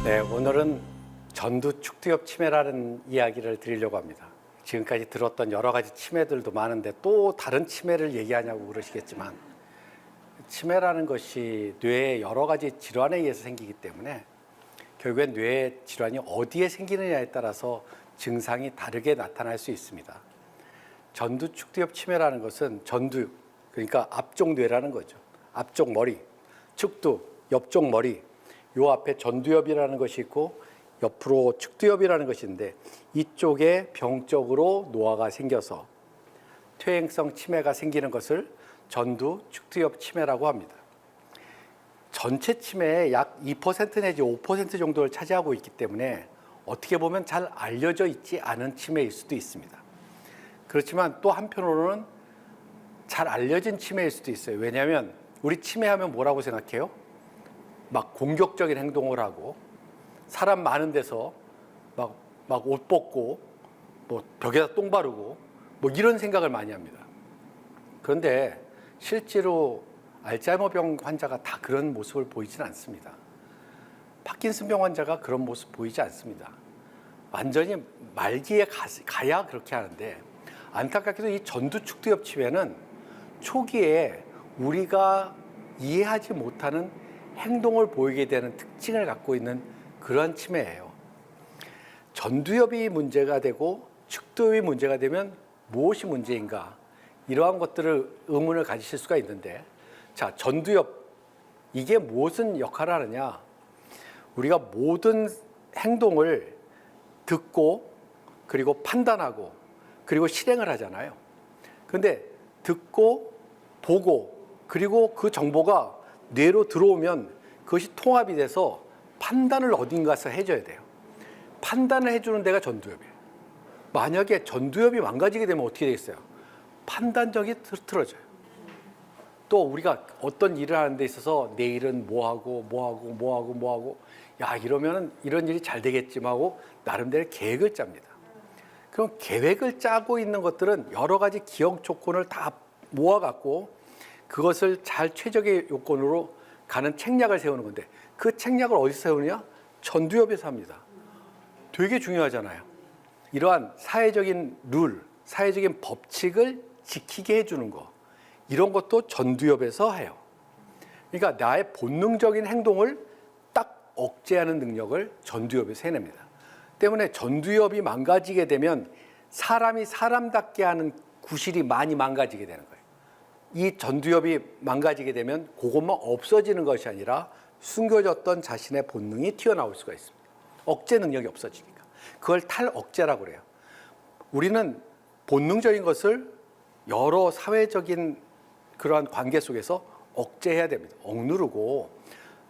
네, 오늘은 전두 축두엽 치매라는 이야기를 드리려고 합니다. 지금까지 들었던 여러 가지 치매들도 많은데 또 다른 치매를 얘기하냐고 그러시겠지만, 치매라는 것이 뇌의 여러 가지 질환에 의해서 생기기 때문에 결국엔 뇌의 질환이 어디에 생기느냐에 따라서 증상이 다르게 나타날 수 있습니다. 전두 축두엽 치매라는 것은 전두, 그러니까 앞쪽 뇌라는 거죠. 앞쪽 머리, 축두, 옆쪽 머리, 요 앞에 전두엽이라는 것이 있고 옆으로 축두엽이라는 것이 있는데, 이쪽에 병적으로 노화가 생겨서 퇴행성 치매가 생기는 것을 전두 축두엽 치매라고 합니다. 전체 치매의 약 2% 내지 5% 정도를 차지하고 있기 때문에 어떻게 보면 잘 알려져 있지 않은 치매일 수도 있습니다. 그렇지만 또 한편으로는 잘 알려진 치매일 수도 있어요. 왜냐하면 우리 치매하면 뭐라고 생각해요? 막 공격적인 행동을 하고 사람 많은 데서 막 옷 벗고 뭐 벽에다 똥 바르고 뭐 이런 생각을 많이 합니다. 그런데 실제로 알츠하이머병 환자가 다 그런 모습을 보이지는 않습니다. 파킨슨병 환자가 그런 모습 보이지 않습니다. 완전히 말기에 가야 그렇게 하는데, 안타깝게도 이 전두 축두엽 치매는 초기에 우리가 이해하지 못하는 행동을 보이게 되는 특징을 갖고 있는 그런 치매예요. 전두엽이 문제가 되고 축두엽이 문제가 되면 무엇이 문제인가, 이러한 것들을 의문을 가지실 수가 있는데, 자, 전두엽, 이게 무슨 역할을 하느냐? 우리가 모든 행동을 듣고 그리고 판단하고 그리고 실행을 하잖아요. 그런데 듣고 보고 그리고 그 정보가 뇌로 들어오면 그것이 통합이 돼서 판단을 어딘가서 해줘야 돼요. 판단을 해주는 데가 전두엽이에요. 만약에 전두엽이 망가지게 되면 어떻게 되겠어요? 판단력이 틀어져요. 또 우리가 어떤 일을 하는 데 있어서 내일은 뭐하고 야, 이러면 이런 일이 잘 되겠지 하고 나름대로 계획을 짭니다. 그럼 계획을 짜고 있는 것들은 여러 가지 기억 조건을 다 모아갖고 그것을 잘 최적의 요건으로 가는 책략을 세우는 건데, 그 책략을 어디서 세우느냐? 전두엽에서 합니다. 되게 중요하잖아요. 이러한 사회적인 룰, 사회적인 법칙을 지키게 해주는 거, 이런 것도 전두엽에서 해요. 그러니까 나의 본능적인 행동을 딱 억제하는 능력을 전두엽에서 해냅니다. 때문에 전두엽이 망가지게 되면 사람이 사람답게 하는 구실이 많이 망가지게 되는 거예요. 이 전두엽이 망가지게 되면 그것만 없어지는 것이 아니라 숨겨졌던 자신의 본능이 튀어나올 수가 있습니다. 억제 능력이 없어지니까. 그걸 탈억제라고 그래요. 우리는 본능적인 것을 여러 사회적인 그러한 관계 속에서 억제해야 됩니다. 억누르고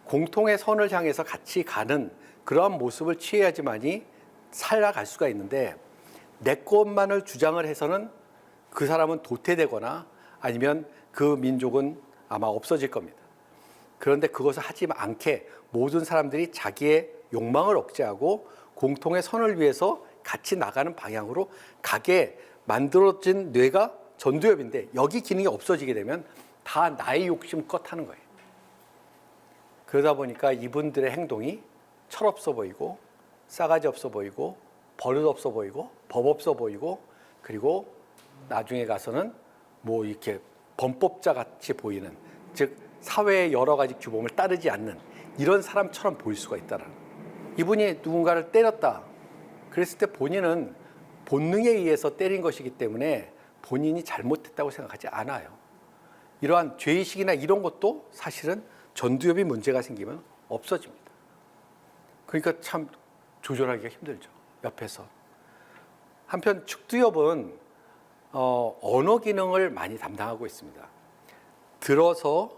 공통의 선을 향해서 같이 가는 그러한 모습을 취해야지만이 살아갈 수가 있는데, 내 것만을 주장을 해서는 그 사람은 도태되거나 아니면 그 민족은 아마 없어질 겁니다. 그런데 그것을 하지 않게 모든 사람들이 자기의 욕망을 억제하고 공통의 선을 위해서 같이 나가는 방향으로 가게 만들어진 뇌가 전두엽인데, 여기 기능이 없어지게 되면 다 나의 욕심껏 하는 거예요. 그러다 보니까 이분들의 행동이 철없어 보이고 싸가지 없어 보이고 버릇 없어 보이고 법 없어 보이고, 그리고 나중에 가서는 뭐 이렇게 범법자 같이 보이는, 즉 사회의 여러 가지 규범을 따르지 않는 이런 사람처럼 보일 수가 있다는 거예요. 이분이 누군가를 때렸다 그랬을 때 본인은 본능에 의해서 때린 것이기 때문에 본인이 잘못했다고 생각하지 않아요. 이러한 죄의식이나 이런 것도 사실은 전두엽이 문제가 생기면 없어집니다. 그러니까 참 조절하기가 힘들죠, 옆에서. 한편 축두엽은 언어 기능을 많이 담당하고 있습니다. 들어서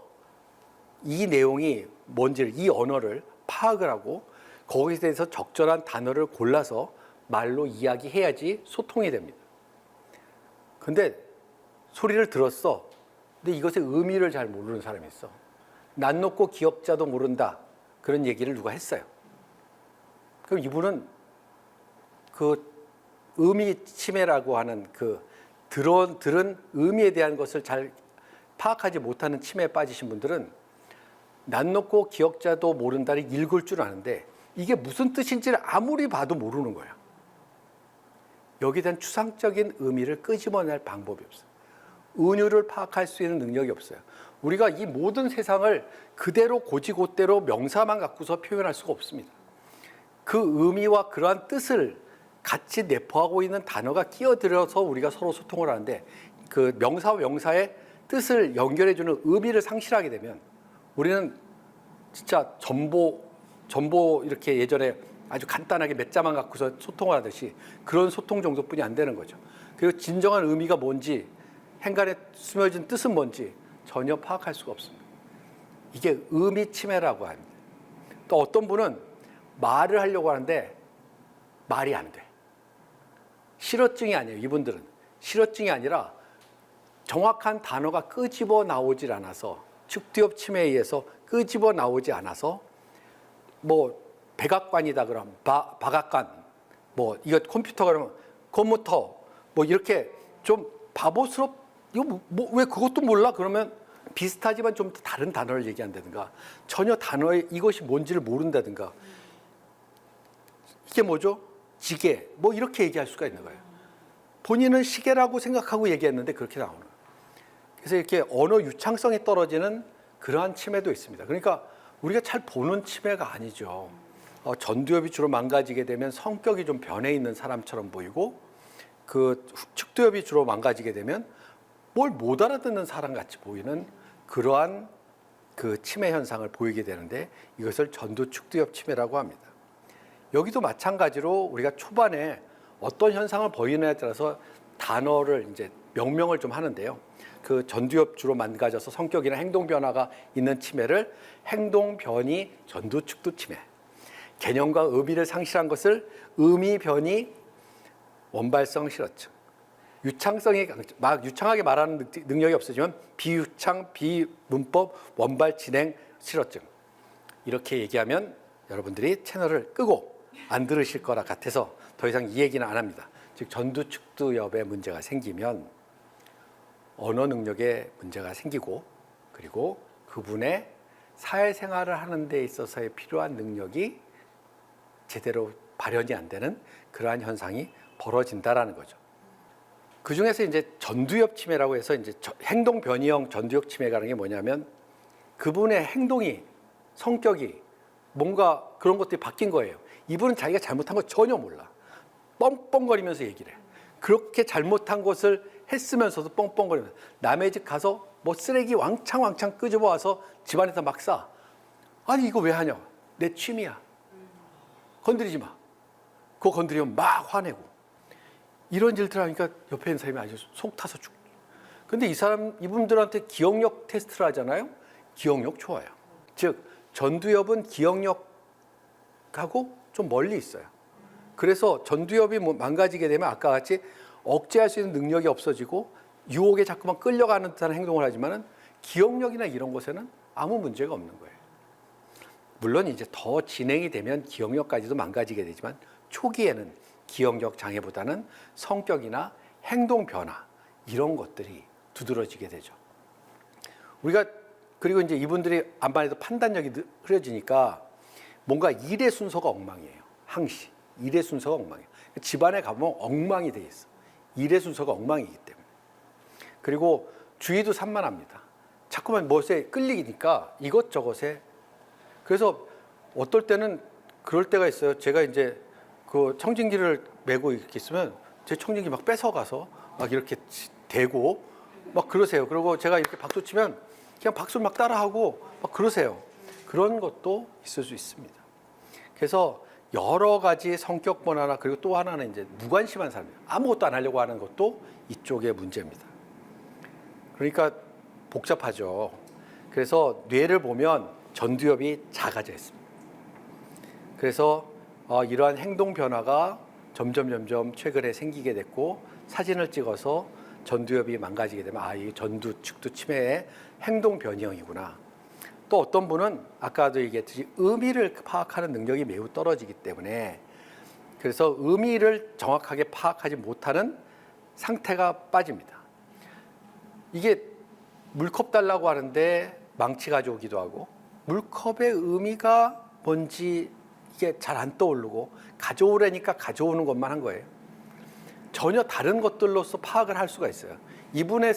이 내용이 뭔지를, 이 언어를 파악을 하고 거기에 대해서 적절한 단어를 골라서 말로 이야기해야지 소통이 됩니다. 근데 소리를 들었어. 근데 이것의 의미를 잘 모르는 사람이 있어. 난 놓고 기억자도 모른다, 그런 얘기를 누가 했어요. 그럼 이분은 그 의미 치매라고 하는 그 들은 의미에 대한 것을 잘 파악하지 못하는 치매에 빠지신 분들은 난 놓고 기억자도 모른다를 읽을 줄 아는데 이게 무슨 뜻인지를 아무리 봐도 모르는 거예요. 여기에 대한 추상적인 의미를 끄집어낼 방법이 없어요. 은유를 파악할 수 있는 능력이 없어요. 우리가 이 모든 세상을 그대로 고지고대로 명사만 갖고서 표현할 수가 없습니다. 그 의미와 그러한 뜻을 같이 내포하고 있는 단어가 끼어들어서 우리가 서로 소통을 하는데, 그 명사와 명사의 뜻을 연결해주는 의미를 상실하게 되면 우리는 진짜 전보 이렇게 예전에 아주 간단하게 몇 자만 갖고서 소통을 하듯이 그런 소통 정도뿐이 안 되는 거죠. 그리고 진정한 의미가 뭔지, 행간에 숨어진 뜻은 뭔지 전혀 파악할 수가 없습니다. 이게 의미 침해라고 합니다. 또 어떤 분은 말을 하려고 하는데 말이 안 돼. 실어증이 아니에요. 이분들은 실어증이 아니라 정확한 단어가 끄집어 나오질 않아서, 축두엽 침해에 의해서 끄집어 나오지 않아서, 뭐 백악관이다 그러면 박악관, 뭐 이거 컴퓨터가 그러면 컴퓨터, 뭐 이렇게 좀 이거 왜 그것도 몰라? 그러면 비슷하지만 좀 다른 단어를 얘기한다든가, 전혀 단어의 이것이 뭔지를 모른다든가, 이게 뭐죠? 지게, 뭐 이렇게 얘기할 수가 있는 거예요. 본인은 시계라고 생각하고 얘기했는데 그렇게 나오는 거예요. 그래서 이렇게 언어 유창성이 떨어지는 그러한 침해도 있습니다. 그러니까 우리가 잘 보는 침해가 아니죠. 전두엽이 주로 망가지게 되면 성격이 좀 변해 있는 사람처럼 보이고, 그 측두엽이 주로 망가지게 되면 뭘 못 알아듣는 사람 같이 보이는 그러한 그 침해 현상을 보이게 되는데, 이것을 전두축두엽 침해라고 합니다. 여기도 마찬가지로 우리가 초반에 어떤 현상을 보이느냐에 따라서 단어를 이제 명명을 좀 하는데요. 그 전두엽 주로 망가져서 성격이나 행동 변화가 있는 침해를 행동 변이 전두축두 침해, 개념과 의미를 상실한 것을 의미 변이 원발성 실어증, 유창성이 막 유창하게 말하는 능력이 없어지면 비유창, 비문법, 원발 진행 실어증, 이렇게 얘기하면 여러분들이 채널을 끄고 안 들으실 거라 같아서 더 이상 이 얘기는 안 합니다. 즉 전두축두엽에 문제가 생기면 언어 능력에 문제가 생기고, 그리고 그분의 사회생활을 하는 데 있어서의 필요한 능력이 제대로 발현이 안 되는 그러한 현상이 벌어진다라는 거죠. 그 중에서 이제 전두엽 침해라고 해서 이제 행동 변이형 전두엽 침해라는 게 뭐냐면, 그분의 행동이, 성격이 뭔가 그런 것들이 바뀐 거예요. 이분은 자기가 잘못한 거 전혀 몰라. 뻥뻥거리면서 얘기를 해. 그렇게 잘못한 것을 했으면서도 뻥뻥거리면서 남의 집 가서 뭐 쓰레기 왕창 끄집어 와서 집안에서 막 싸. 아니 이거 왜 하냐? 내 취미야. 건드리지 마. 그거 건드리면 막 화내고. 이런 일들 하니까 옆에 있는 사람이 아주 속 타서 죽. 근데 이분들한테 기억력 테스트를 하잖아요. 기억력 좋아요. 즉 전두엽은 기억력하고 좀 멀리 있어요. 그래서 전두엽이 망가지게 되면 아까 같이 억제할 수 있는 능력이 없어지고 유혹에 자꾸만 끌려가는 듯한 행동을 하지만은 기억력이나 이런 것에는 아무 문제가 없는 거예요. 물론 이제 더 진행이 되면 기억력까지도 망가지게 되지만 초기에는 기억력 장애보다는 성격이나 행동 변화 이런 것들이 두드러지게 되죠. 우리가 그리고 이제 이분들이 안반에도 판단력이 흐려지니까 뭔가 일의 순서가 엉망이에요. 항시 일의 순서가 엉망이에요. 집안에 가보면 엉망이 돼 있어. 일의 순서가 엉망이기 때문에. 그리고 주의도 산만합니다. 자꾸만 무엇에 끌리니까 이것저것에. 그래서 어떨 때는 그럴 때가 있어요. 제가 이제 그 청진기를 메고 이렇게 있으면 제 청진기 막 뺏어가서 막 이렇게 대고 막 그러세요. 그리고 제가 이렇게 박수 치면 그냥 박수를 막 따라하고 막 그러세요. 그런 것도 있을 수 있습니다. 그래서 여러 가지 성격 변화나, 그리고 또 하나는 이제 무관심한 사람, 아무것도 안 하려고 하는 것도 이쪽의 문제입니다. 그러니까 복잡하죠. 그래서 뇌를 보면 전두엽이 작아져 있습니다. 그래서 이러한 행동 변화가 점점 최근에 생기게 됐고, 사진을 찍어서 전두엽이 망가지게 되면 이 전두축두 침해의 행동 변형이구나. 또 어떤 분은 아까도 얘기했듯이 의미를 파악하는 능력이 매우 떨어지기 때문에, 그래서 의미를 정확하게 파악하지 못하는 상태가 빠집니다. 이게 물컵 달라고 하는데 망치 가져오기도 하고, 물컵의 의미가 뭔지 이게 잘 안 떠오르고 가져오라니까 가져오는 것만 한 거예요. 전혀 다른 것들로서 파악을 할 수가 있어요. 이분의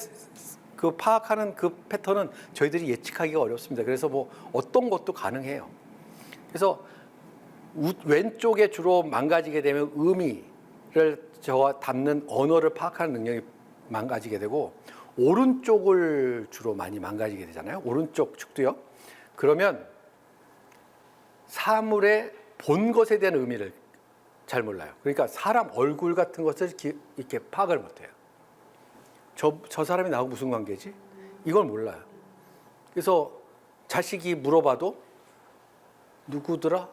그 파악하는 그 패턴은 저희들이 예측하기가 어렵습니다. 그래서 뭐 어떤 것도 가능해요. 그래서 왼쪽에 주로 망가지게 되면 의미를 담는 언어를 파악하는 능력이 망가지게 되고, 오른쪽을 주로 많이 망가지게 되잖아요. 오른쪽 축도요. 그러면 사물의 본 것에 대한 의미를 잘 몰라요. 그러니까 사람 얼굴 같은 것을 이렇게 파악을 못해요. 저 사람이 나하고 무슨 관계지? 이걸 몰라요. 그래서 자식이 물어봐도 누구더라?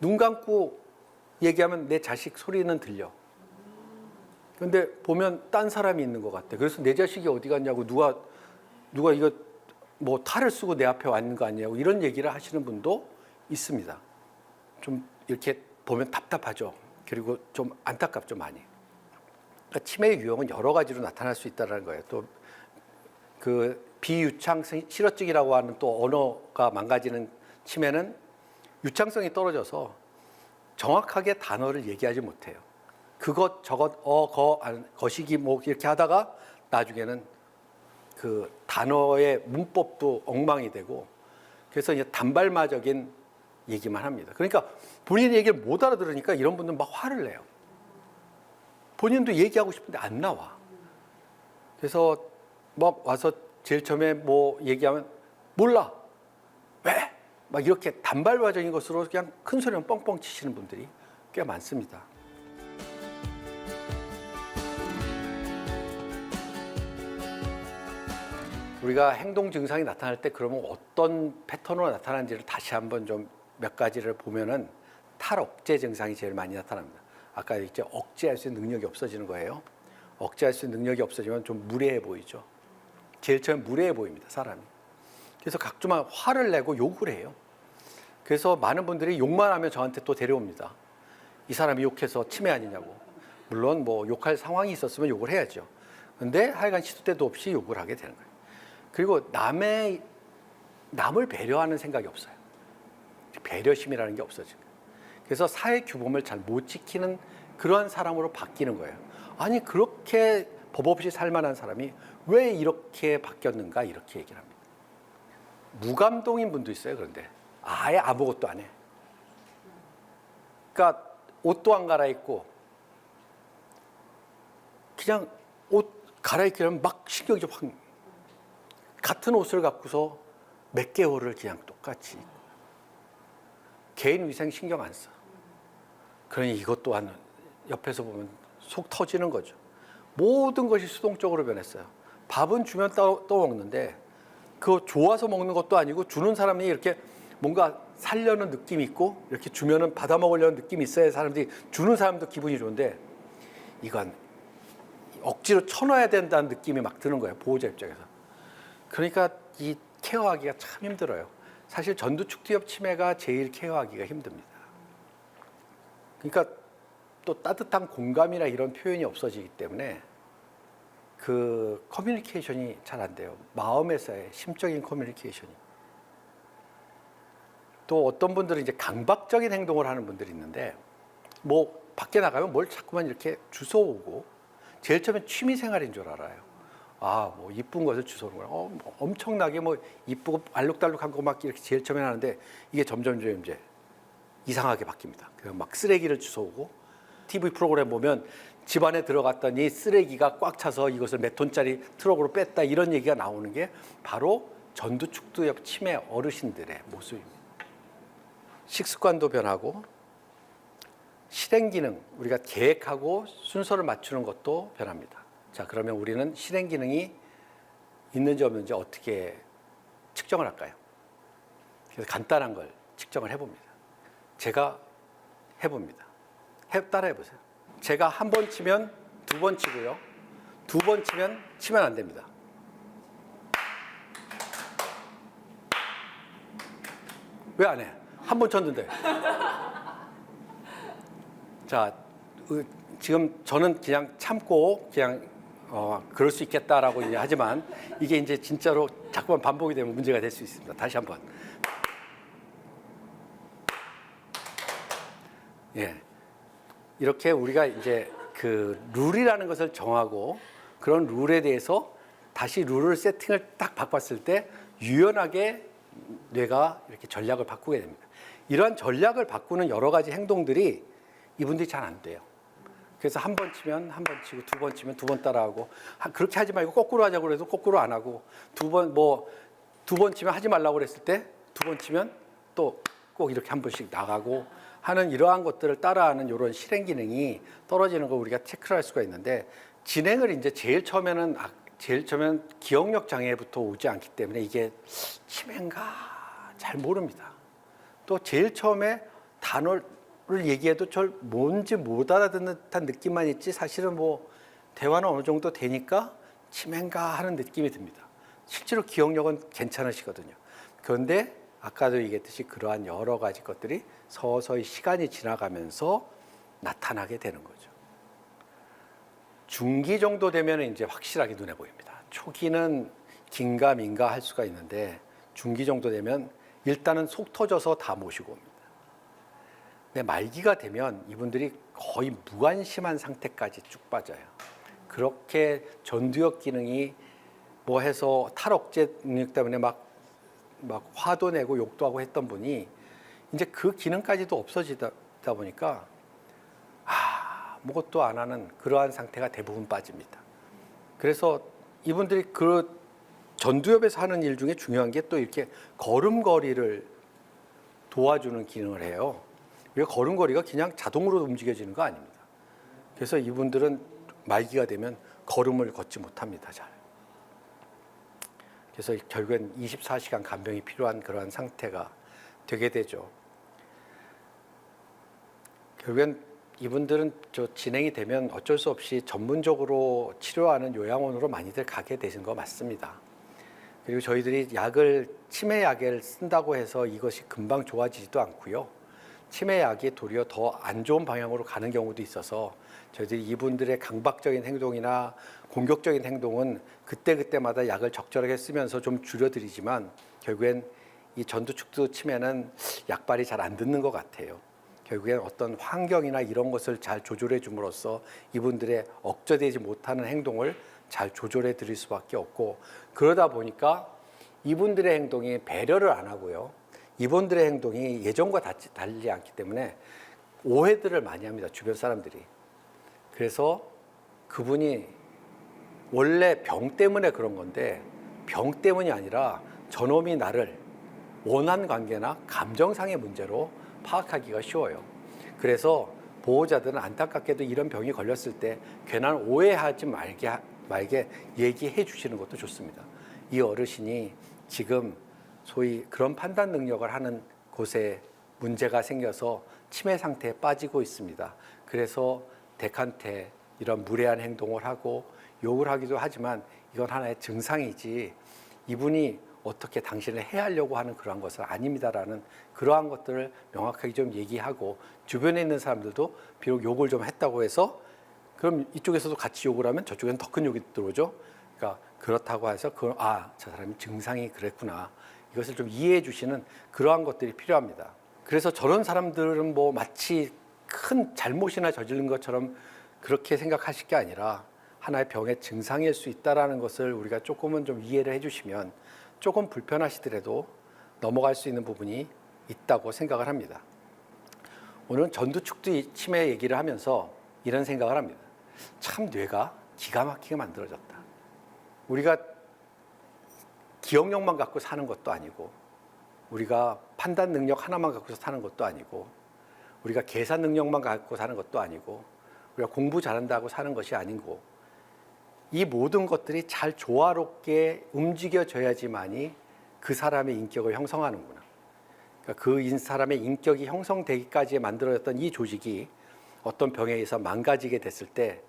눈 감고 얘기하면 내 자식 소리는 들려. 근데 보면 딴 사람이 있는 것 같아. 그래서 내 자식이 어디 갔냐고, 누가 이거 뭐 탈을 쓰고 내 앞에 왔는 거 아니냐고 이런 얘기를 하시는 분도 있습니다. 좀 이렇게 보면 답답하죠. 그리고 좀 안타깝죠, 많이. 그러니까 치매의 유형은 여러 가지로 나타날 수 있다는 거예요. 또 그 비유창 실어증이라고 하는 또 언어가 망가지는 치매는 유창성이 떨어져서 정확하게 단어를 얘기하지 못해요. 그것, 저것, 거시기 뭐 이렇게 하다가 나중에는 그 단어의 문법도 엉망이 되고, 그래서 이제 단발마적인 얘기만 합니다. 그러니까 본인 얘기를 못 알아들으니까 이런 분들 막 화를 내요. 본인도 얘기하고 싶은데 안 나와. 그래서 막 와서 제일 처음에 뭐 얘기하면 몰라. 왜? 막 이렇게 단발마적인 것으로 그냥 큰 소리만 뻥뻥 치시는 분들이 꽤 많습니다. 우리가 행동 증상이 나타날 때 그러면 어떤 패턴으로 나타나는지를 다시 한번 좀 몇 가지를 보면은 탈억제 증상이 제일 많이 나타납니다. 아까 이제 억제할 수 있는 능력이 없어지는 거예요. 억제할 수 있는 능력이 없어지면 좀 무례해 보이죠. 제일 처음 무례해 보입니다, 사람이. 그래서 각종 화를 내고 욕을 해요. 그래서 많은 분들이 욕만 하면 저한테 또 데려옵니다. 이 사람이 욕해서 치매 아니냐고. 물론 뭐 욕할 상황이 있었으면 욕을 해야죠. 근데 하여간 시도 때도 없이 욕을 하게 되는 거예요. 그리고 남을 배려하는 생각이 없어요. 배려심이라는 게 없어진 거예요. 그래서 사회 규범을 잘 못 지키는 그러한 사람으로 바뀌는 거예요. 아니 그렇게 법 없이 살 만한 사람이 왜 이렇게 바뀌었는가, 이렇게 얘기를 합니다. 무감동인 분도 있어요. 그런데 아예 아무것도 안 해. 그러니까 옷도 안 갈아입고 그냥 옷 갈아입기라면 막 신경이 확, 같은 옷을 갖고서 몇 개월을 그냥 똑같이 입고, 개인 위생 신경 안 써. 그러니 이것 또한 옆에서 보면 속 터지는 거죠. 모든 것이 수동적으로 변했어요. 밥은 주면 떠먹는데 그거 좋아서 먹는 것도 아니고, 주는 사람이 이렇게 뭔가 살려는 느낌이 있고 이렇게 주면은 받아 먹으려는 느낌이 있어야 사람들이, 주는 사람도 기분이 좋은데 이건 억지로 쳐넣어야 된다는 느낌이 막 드는 거예요, 보호자 입장에서. 그러니까 이 케어하기가 참 힘들어요. 사실 전두축두엽 치매가 제일 케어하기가 힘듭니다. 그러니까 또 따뜻한 공감이나 이런 표현이 없어지기 때문에 그 커뮤니케이션이 잘 안 돼요. 마음에서의 심적인 커뮤니케이션이. 또 어떤 분들은 이제 강박적인 행동을 하는 분들이 있는데, 뭐 밖에 나가면 뭘 자꾸만 이렇게 주워오고, 제일 처음엔 취미 생활인 줄 알아요. 아, 뭐 이쁜 것을 주워오는 거야. 뭐 엄청나게 뭐 이쁘고 알록달록한 거 막 이렇게 제일 처음에 하는데, 이게 점점 이제 이상하게 바뀝니다. 그래서 막 쓰레기를 주워오고, TV 프로그램 보면 집안에 들어갔더니 쓰레기가 꽉 차서 이것을 몇 톤짜리 트럭으로 뺐다, 이런 얘기가 나오는 게 바로 전두축두엽 치매 어르신들의 모습입니다. 식습관도 변하고, 실행 기능, 우리가 계획하고 순서를 맞추는 것도 변합니다. 자, 그러면 우리는 실행 기능이 있는지 없는지 어떻게 측정을 할까요? 그래서 간단한 걸 측정을 해봅니다. 제가 해봅니다. 따라해 보세요. 제가 한 번 치면 두 번 치고요. 두 번 치면 안 됩니다. 왜 안 해? 한 번 쳤는데. 자, 지금 저는 그냥 참고 그냥 그럴 수 있겠다라고 이제 하지만, 이게 이제 진짜로 자꾸만 반복이 되면 문제가 될 수 있습니다. 다시 한번. 예. 이렇게 우리가 이제 그 룰이라는 것을 정하고 그런 룰에 대해서 다시 룰을 세팅을 딱 바꿨을 때 유연하게 뇌가 이렇게 전략을 바꾸게 됩니다. 이러한 전략을 바꾸는 여러 가지 행동들이 이분들이 잘 안 돼요. 그래서 한 번 치면 한 번 치고 두 번 치면 두 번 따라하고 그렇게 하지 말고 거꾸로 하자고 그래도 거꾸로 안 하고 두 번 치면 하지 말라고 그랬을 때 두 번 치면 또 꼭 이렇게 한 번씩 나가고 하는 이러한 것들을 따라하는 이런 실행 기능이 떨어지는 걸 우리가 체크를 할 수가 있는데 진행을 이제 제일 처음에는 기억력 장애부터 오지 않기 때문에 이게 치매인가 잘 모릅니다. 또 제일 처음에 단어를 얘기해도 절 뭔지 못 알아듣는 듯한 느낌만 있지 사실은 뭐 대화는 어느 정도 되니까 치매인가 하는 느낌이 듭니다. 실제로 기억력은 괜찮으시거든요. 그런데 아까도 얘기했듯이 그러한 여러 가지 것들이 서서히 시간이 지나가면서 나타나게 되는 거죠. 중기 정도 되면 이제 확실하게 눈에 보입니다. 초기는 긴가민가 할 수가 있는데 중기 정도 되면 일단은 속 터져서 다 모시고 옵니다. 근데 말기가 되면 이분들이 거의 무관심한 상태까지 쭉 빠져요. 그렇게 전두엽 기능이 뭐 해서 탈억제 능력 때문에 막 화도 내고 욕도 하고 했던 분이 이제 그 기능까지도 없어지다 보니까 아무것도 안 하는 그러한 상태가 대부분 빠집니다. 그래서 이분들이 그 전두엽에서 하는 일 중에 중요한 게 또 이렇게 걸음걸이를 도와주는 기능을 해요. 왜 걸음걸이가 그냥 자동으로 움직여지는 거 아닙니다. 그래서 이분들은 말기가 되면 걸음을 걷지 못합니다. 잘. 그래서 결국엔 24시간 간병이 필요한 그러한 상태가 되게 되죠. 결국엔 이분들은 진행이 되면 어쩔 수 없이 전문적으로 치료하는 요양원으로 많이들 가게 되신 거 맞습니다. 그리고 저희들이 치매 약을 쓴다고 해서 이것이 금방 좋아지지도 않고요. 치매 약이 도리어 더 안 좋은 방향으로 가는 경우도 있어서 저희들이 이분들의 강박적인 행동이나 공격적인 행동은 그때그때마다 약을 적절하게 쓰면서 좀 줄여드리지만 결국엔 이 전두축두 치매는 약발이 잘 안 듣는 것 같아요. 결국엔 어떤 환경이나 이런 것을 잘 조절해 줌으로써 이분들의 억제되지 못하는 행동을 잘 조절해 드릴 수밖에 없고 그러다 보니까 이분들의 행동이 배려를 안 하고요. 이분들의 행동이 예전과 달리 않기 때문에 오해들을 많이 합니다. 주변 사람들이. 그래서 그분이 원래 병 때문에 그런 건데 병 때문이 아니라 저놈이 나를 원한 관계나 감정상의 문제로 파악하기가 쉬워요. 그래서 보호자들은 안타깝게도 이런 병이 걸렸을 때 괜한 오해하지 말게 얘기해 주시는 것도 좋습니다. 이 어르신이 지금 소위 그런 판단 능력을 하는 곳에 문제가 생겨서 치매 상태에 빠지고 있습니다. 그래서 덱한테 이런 무례한 행동을 하고 욕을 하기도 하지만 이건 하나의 증상이지 이분이 어떻게 당신을 해하려고 하는 그러한 것은 아닙니다라는 그러한 것들을 명확하게 좀 얘기하고 주변에 있는 사람들도 비록 욕을 좀 했다고 해서 그럼 이쪽에서도 같이 욕을 하면 저쪽에는 더 큰 욕이 들어오죠. 그러니까 그렇다고 해서 저 사람이 증상이 그랬구나. 이것을 좀 이해해 주시는 그러한 것들이 필요합니다. 그래서 저런 사람들은 뭐 마치 큰 잘못이나 저지른 것처럼 그렇게 생각하실 게 아니라 하나의 병의 증상일 수 있다는 것을 우리가 조금은 좀 이해를 해주시면 조금 불편하시더라도 넘어갈 수 있는 부분이 있다고 생각을 합니다. 오늘 전두축두 치매 얘기를 하면서 이런 생각을 합니다. 참 뇌가 기가 막히게 만들어졌다. 우리가 기억력만 갖고 사는 것도 아니고 우리가 판단 능력 하나만 갖고 사는 것도 아니고 우리가 계산 능력만 갖고 사는 것도 아니고 우리가 공부 잘한다고 사는 것이 아니고 이 모든 것들이 잘 조화롭게 움직여져야지만이 그 사람의 인격을 형성하는구나. 그러니까 그 사람의 인격이 형성되기까지 만들어졌던 이 조직이 어떤 병에 의해서 망가지게 됐을 때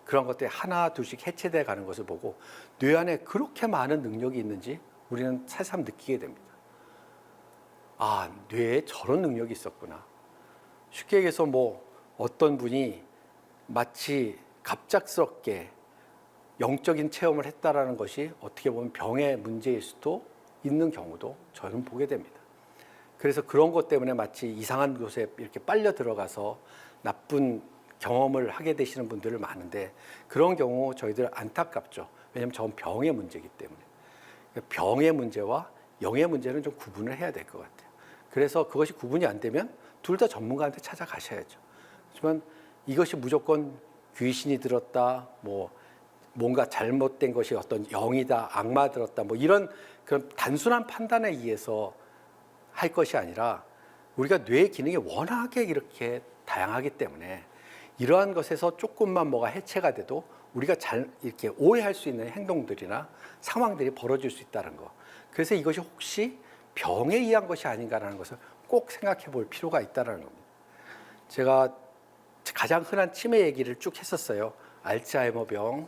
그런 것들이 하나 둘씩 해체돼 가는 것을 보고 뇌 안에 그렇게 많은 능력이 있는지 우리는 새삼 느끼게 됩니다. 아, 뇌에 저런 능력이 있었구나. 쉽게 얘기해서 뭐 어떤 분이 마치 갑작스럽게 영적인 체험을 했다라는 것이 어떻게 보면 병의 문제일 수도 있는 경우도 저는 보게 됩니다. 그래서 그런 것 때문에 마치 이상한 곳에 이렇게 빨려 들어가서 나쁜 경험을 하게 되시는 분들 많은데 그런 경우 저희들 안타깝죠. 왜냐하면 저건 병의 문제이기 때문에. 병의 문제와 영의 문제는 좀 구분을 해야 될 것 같아요. 그래서 그것이 구분이 안 되면 둘 다 전문가한테 찾아가셔야죠. 하지만 이것이 무조건 귀신이 들었다, 뭔가 잘못된 것이 어떤 영이다, 악마 들었다, 이런 그런 단순한 판단에 의해서 할 것이 아니라 우리가 뇌의 기능이 워낙에 이렇게 다양하기 때문에 이러한 것에서 조금만 뭐가 해체가 돼도 우리가 잘 이렇게 오해할 수 있는 행동들이나 상황들이 벌어질 수 있다는 거. 그래서 이것이 혹시 병에 의한 것이 아닌가라는 것을 꼭 생각해 볼 필요가 있다는 겁니다. 제가 가장 흔한 치매 얘기를 쭉 했었어요. 알츠하이머병,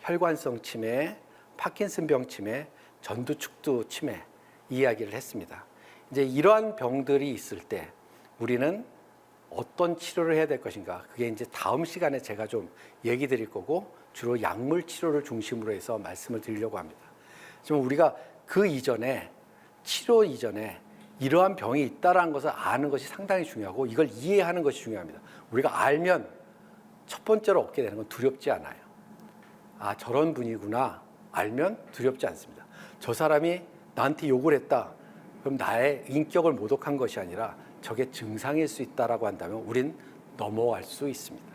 혈관성 치매, 파킨슨병 치매, 전두축두 치매 이 이야기를 했습니다. 이제 이러한 병들이 있을 때 우리는 어떤 치료를 해야 될 것인가? 그게 이제 다음 시간에 제가 좀 얘기 드릴 거고 주로 약물 치료를 중심으로 해서 말씀을 드리려고 합니다. 지금 우리가 그 이전에 치료 이전에 이러한 병이 있다라는 것을 아는 것이 상당히 중요하고 이걸 이해하는 것이 중요합니다. 우리가 알면 첫 번째로 얻게 되는 건 두렵지 않아요. 아, 저런 분이구나. 알면 두렵지 않습니다. 저 사람이 나한테 욕을 했다. 그럼 나의 인격을 모독한 것이 아니라 저게 증상일 수 있다라고 한다면 우린 넘어갈 수 있습니다.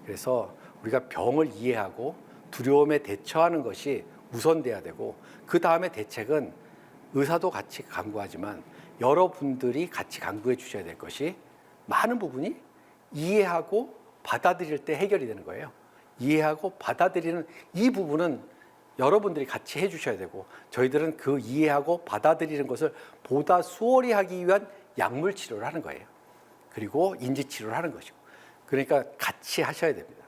그래서 우리가 병을 이해하고 두려움에 대처하는 것이 우선돼야 되고 그 다음에 대책은 의사도 같이 강구하지만 여러분들이 같이 강구해 주셔야 될 것이 많은 부분이 이해하고 받아들일 때 해결이 되는 거예요. 이해하고 받아들이는 이 부분은 여러분들이 같이 해주셔야 되고 저희들은 그 이해하고 받아들이는 것을 보다 수월히 하기 위한 약물 치료를 하는 거예요. 그리고 인지 치료를 하는 것이고 그러니까 같이 하셔야 됩니다.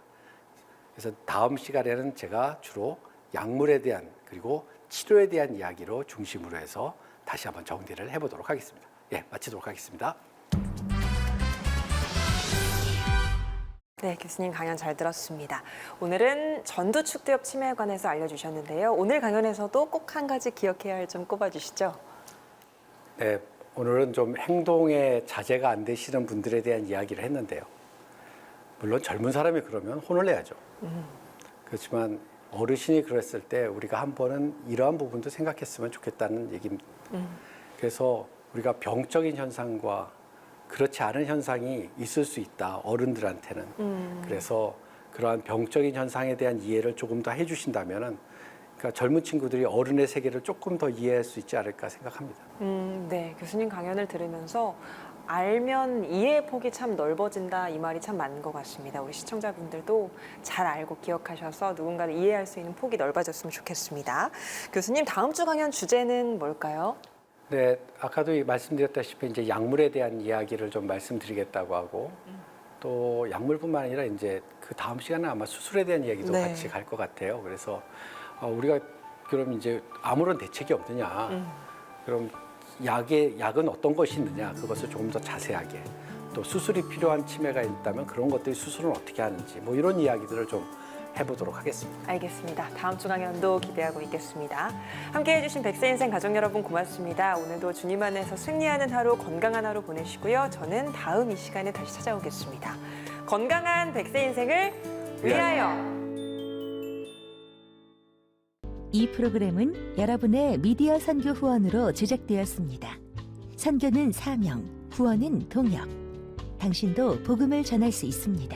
그래서 다음 시간에는 제가 주로 약물에 대한 그리고 치료에 대한 이야기로 중심으로 해서 다시 한번 정리를 해보도록 하겠습니다. 예, 마치도록 하겠습니다. 네, 교수님 강연 잘 들었습니다. 오늘은 전두축두엽 치매에 관해서 알려주셨는데요. 오늘 강연에서도 꼭 한 가지 기억해야 할 점 꼽아주시죠. 네, 오늘은 좀 행동에 자제가 안 되시는 분들에 대한 이야기를 했는데요. 물론 젊은 사람이 그러면 혼을 내야죠. 그렇지만 어르신이 그랬을 때 우리가 한 번은 이러한 부분도 생각했으면 좋겠다는 얘기입니다. 그래서 우리가 병적인 현상과 그렇지 않은 현상이 있을 수 있다. 어른들한테는. 그래서 그러한 병적인 현상에 대한 이해를 조금 더 해주신다면은 그러니까 젊은 친구들이 어른의 세계를 조금 더 이해할 수 있지 않을까 생각합니다. 네, 교수님 강연을 들으면서 알면 이해의 폭이 참 넓어진다 이 말이 참 맞는 것 같습니다. 우리 시청자분들도 잘 알고 기억하셔서 누군가를 이해할 수 있는 폭이 넓어졌으면 좋겠습니다. 교수님 다음 주 강연 주제는 뭘까요? 네, 아까도 말씀드렸다시피 이제 약물에 대한 이야기를 좀 말씀드리겠다고 하고 또 약물뿐만 아니라 이제 그 다음 시간에 아마 수술에 대한 이야기도 네. 같이 갈 것 같아요. 그래서 우리가 그럼 이제 아무런 대책이 없느냐? 그럼 약은 어떤 것이 있느냐? 그것을 조금 더 자세하게 또 수술이 필요한 치매가 있다면 그런 것들이 수술은 어떻게 하는지 이런 이야기들을 좀 해보도록 하겠습니다. 알겠습니다. 다음 주 강연도 기대하고 있겠습니다. 함께해 주신 백세인생 가족 여러분 고맙습니다. 오늘도 주님 안에서 승리하는 하루, 건강한 하루 보내시고요. 저는 다음 이 시간에 다시 찾아오겠습니다. 건강한 백세인생을 위하여. 이 프로그램은 여러분의 미디어 선교 후원으로 제작되었습니다. 선교는 사명, 후원은 동역. 당신도 복음을 전할 수 있습니다.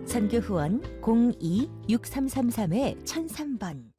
선교 후원 02-6333-1003번